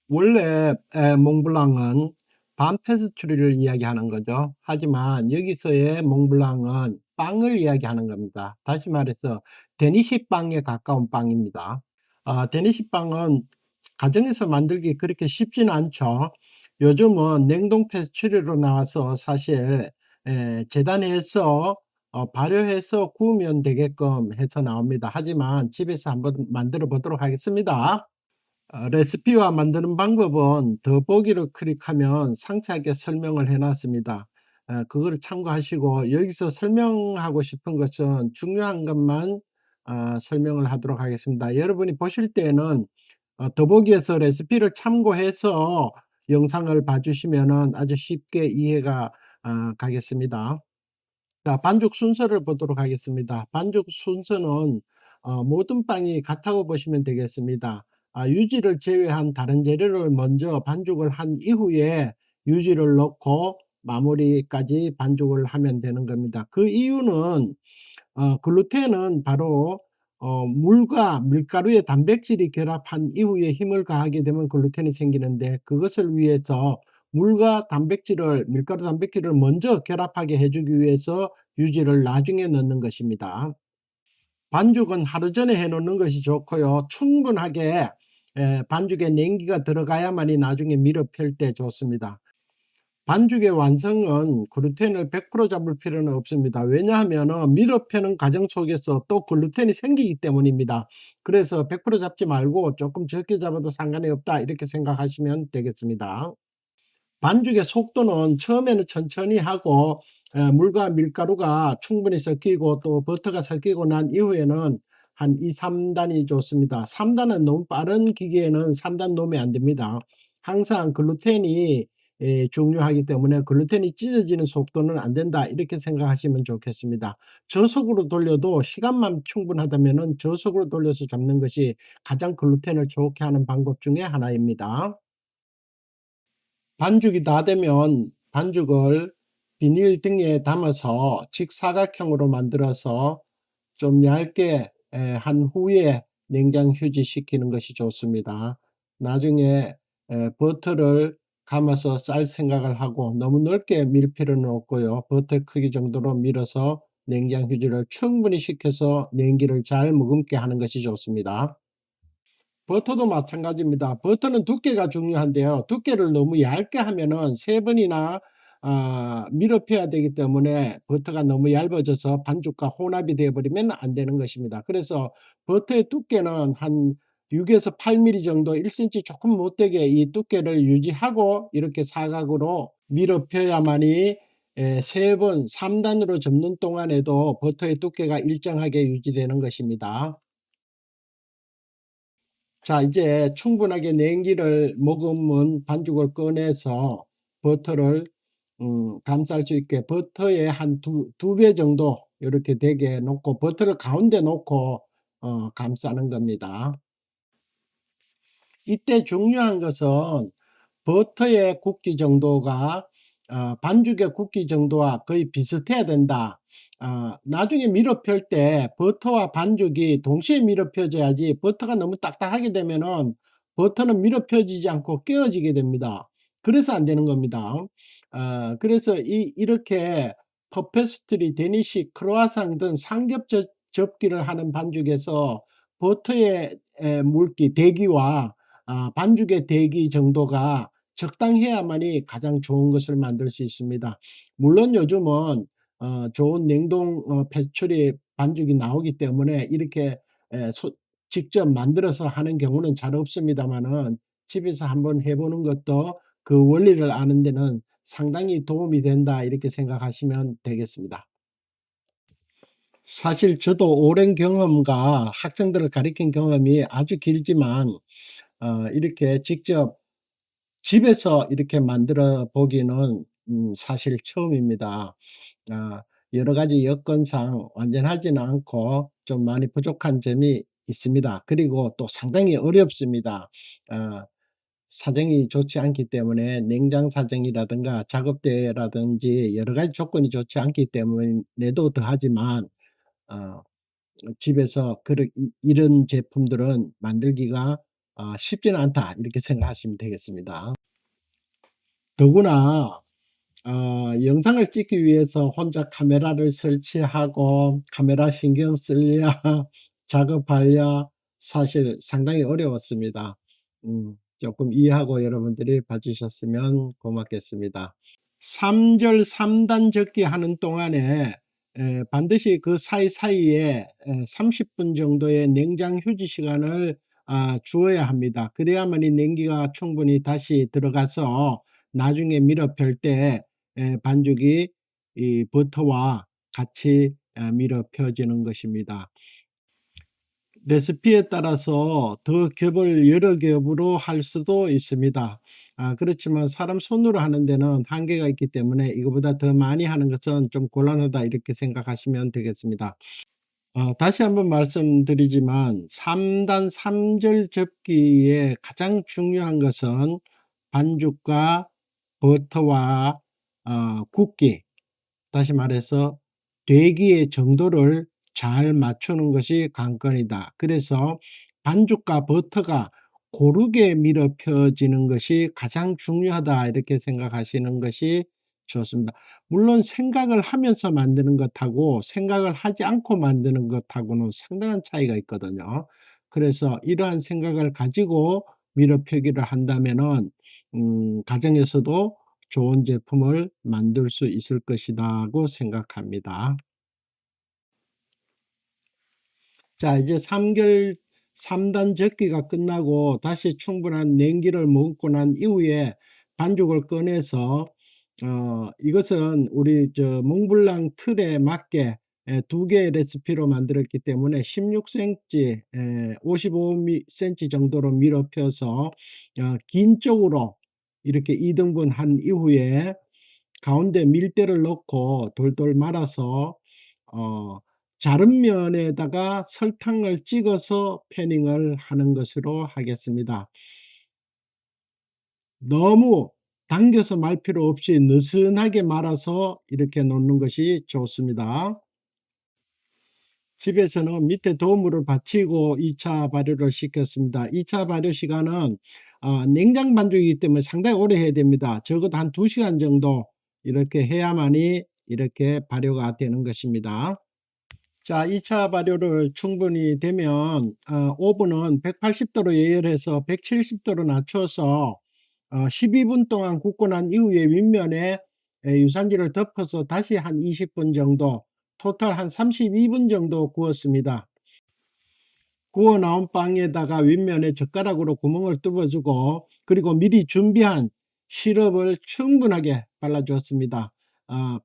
원래 몽블랑은 밤 페스츄리를 이야기하는 거죠. 하지만 여기서의 몽블랑은 빵을 이야기하는 겁니다. 다시 말해서 데니시 빵에 가까운 빵입니다. 데니시 빵은 가정에서 만들기 그렇게 쉽지는 않죠. 요즘은 냉동 페스츄리로 나와서 사실 재단해서 발효해서 구우면 되게끔 해서 나옵니다. 하지만 집에서 한번 만들어 보도록 하겠습니다. 레시피와 만드는 방법은 더보기를 클릭하면 상세하게 설명을 해 놨습니다. 그거를 참고하시고, 여기서 설명하고 싶은 것은 중요한 것만 설명을 하도록 하겠습니다. 여러분이 보실 때는 더보기에서 레시피를 참고해서 영상을 봐주시면 아주 쉽게 이해가 가겠습니다. 자, 반죽 순서를 보도록 하겠습니다. 반죽 순서는 모든 빵이 같다고 보시면 되겠습니다. 유지를 제외한 다른 재료를 먼저 반죽을 한 이후에 유지를 넣고 마무리까지 반죽을 하면 되는 겁니다. 그 이유는 글루텐은 바로 물과 밀가루의 단백질이 결합한 이후에 힘을 가하게 되면 글루텐이 생기는데, 그것을 위해서 물과 단백질을, 밀가루 단백질을 먼저 결합하게 해주기 위해서 유지를 나중에 넣는 것입니다. 반죽은 하루 전에 해 놓는 것이 좋고요. 충분하게 반죽에 냉기가 들어가야만이 나중에 밀어 펼 때 좋습니다. 반죽의 완성은 글루텐을 100% 잡을 필요는 없습니다. 왜냐하면 밀어 펴는 과정 속에서 또 글루텐이 생기기 때문입니다. 그래서 100% 잡지 말고 조금 적게 잡아도 상관이 없다, 이렇게 생각하시면 되겠습니다. 반죽의 속도는 처음에는 천천히 하고 물과 밀가루가 충분히 섞이고 또 버터가 섞이고 난 이후에는 한 2, 3단이 좋습니다. 3단은 너무 빠른 기계에는 3단 놓으면 안 됩니다. 항상 글루텐이 중요하기 때문에 글루텐이 찢어지는 속도는 안 된다, 이렇게 생각하시면 좋겠습니다. 저속으로 돌려도 시간만 충분하다면 저속으로 돌려서 잡는 것이 가장 글루텐을 좋게 하는 방법 중에 하나입니다. 반죽이 다 되면 반죽을 비닐 등에 담아서 직사각형으로 만들어서 좀 얇게 한 후에 냉장 휴지시키는 것이 좋습니다. 나중에 버터를 감아서 쌀 생각을 하고 너무 넓게 밀 필요는 없고요. 버터 크기 정도로 밀어서 냉장 휴지를 충분히 식혀서 냉기를 잘 머금게 하는 것이 좋습니다. 버터도 마찬가지입니다. 버터는 두께가 중요한데요. 두께를 너무 얇게 하면은 3번이나 밀어 펴야 되기 때문에 버터가 너무 얇아져서 반죽과 혼합이 되어 버리면 안 되는 것입니다. 그래서 버터의 두께는 한 6에서 8mm 정도, 1cm 조금 못되게 이 두께를 유지하고 이렇게 사각으로 밀어 펴야만이 3번, 3단으로 접는 동안에도 버터의 두께가 일정하게 유지되는 것입니다. 자, 이제 충분하게 냉기를 머금은 반죽을 꺼내서 버터를 감쌀 수 있게 버터의 한 두 배 정도 이렇게 되게 놓고 버터를 가운데 놓고 감싸는 겁니다. 이때 중요한 것은 버터의 굵기 정도가 반죽의 굵기 정도와 거의 비슷해야 된다. 나중에 밀어 펼 때 버터와 반죽이 동시에 밀어 펴져야지, 버터가 너무 딱딱하게 되면은 버터는 밀어 펴지지 않고 깨어지게 됩니다. 그래서 안 되는 겁니다. 그래서 이렇게 퍼페스트리, 데니시, 크로아상 등 삼겹 접기를 하는 반죽에서 버터의 물기, 대기와 반죽의 대기 정도가 적당해야만이 가장 좋은 것을 만들 수 있습니다. 물론 요즘은 좋은 냉동 페스츄리 반죽이 나오기 때문에 이렇게 직접 만들어서 하는 경우는 잘 없습니다만은, 집에서 한번 해보는 것도 그 원리를 아는 데는 상당히 도움이 된다, 이렇게 생각하시면 되겠습니다. 사실 저도 오랜 경험과 학생들을 가르친 경험이 아주 길지만 이렇게 직접 집에서 이렇게 만들어 보기는 사실 처음입니다. 여러 가지 여건상 완전하지는 않고 좀 많이 부족한 점이 있습니다. 그리고 또 상당히 어렵습니다. 사정이 좋지 않기 때문에, 냉장 사정이라든가 작업대라든지 여러 가지 조건이 좋지 않기 때문에도 더하지만 집에서 이런 제품들은 만들기가 쉽지는 않다 이렇게 생각하시면 되겠습니다. 더구나 영상을 찍기 위해서 혼자 카메라를 설치하고 카메라 신경 쓸랴 작업하랴 사실 상당히 어려웠습니다. 조금 이해하고 여러분들이 봐주셨으면 고맙겠습니다. 3절 3단 적기 하는 동안에 반드시 그 사이사이에 30분 정도의 냉장 휴지 시간을 주어야 합니다. 그래야만이 냉기가 충분히 다시 들어가서 나중에 밀어 펼 때 반죽이 이 버터와 같이 밀어 펴지는 것입니다. 레시피에 따라서 더 겹을 여러 겹으로 할 수도 있습니다. 그렇지만 사람 손으로 하는 데는 한계가 있기 때문에 이거보다 더 많이 하는 것은 좀 곤란하다 이렇게 생각하시면 되겠습니다. 다시 한번 말씀드리지만 3단 3절 접기에 가장 중요한 것은 반죽과 버터와 굵기, 다시 말해서 되기의 정도를 잘 맞추는 것이 관건이다. 그래서 반죽과 버터가 고르게 밀어 펴지는 것이 가장 중요하다 이렇게 생각하시는 것이 좋습니다. 물론 생각을 하면서 만드는 것하고 생각을 하지 않고 만드는 것하고는 상당한 차이가 있거든요. 그래서 이러한 생각을 가지고 밀어 펴기를 한다면은 가정에서도 좋은 제품을 만들 수 있을 것이라고 생각합니다. 자, 이제 3단 적기가 끝나고 다시 충분한 냉기를 머금고 난 이후에 반죽을 꺼내서 이것은 우리 몽블랑 틀에 맞게 2개의 레시피로 만들었기 때문에 16cm, 55cm 정도로 밀어 펴서 긴 쪽으로 이렇게 2등분 한 이후에 가운데 밀대를 넣고 돌돌 말아서 자른 면에다가 설탕을 찍어서 패닝을 하는 것으로 하겠습니다. 너무 당겨서 말 필요 없이 느슨하게 말아서 이렇게 놓는 것이 좋습니다. 집에서는 밑에 도우물을 받치고 2차 발효를 시켰습니다. 2차 발효 시간은 냉장 반죽이기 때문에 상당히 오래 해야 됩니다. 적어도 한 2시간 정도 이렇게 해야만이 이렇게 발효가 되는 것입니다. 자, 2차 발효를 충분히 되면 오븐은 180도로 예열해서 170도로 낮춰서 12분 동안 굽고 난 이후에 윗면에 유산지를 덮어서 다시 한 20분 정도, 토탈 한 32분 정도 구웠습니다. 구워 나온 빵에다가 윗면에 젓가락으로 구멍을 뚫어주고 그리고 미리 준비한 시럽을 충분하게 발라주었습니다.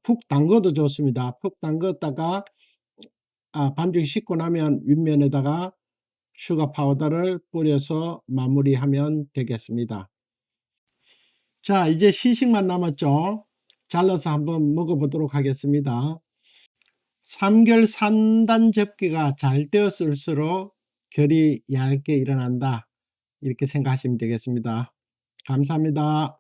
푹 담궈도 좋습니다. 푹 담궜다가 반죽이 식고 나면 윗면에다가 슈가 파우더를 뿌려서 마무리하면 되겠습니다. 자, 이제 시식만 남았죠. 잘라서 한번 먹어보도록 하겠습니다. 3결 3단 접기가 잘 되었을수록 결이 얇게 일어난다 이렇게 생각하시면 되겠습니다. 감사합니다.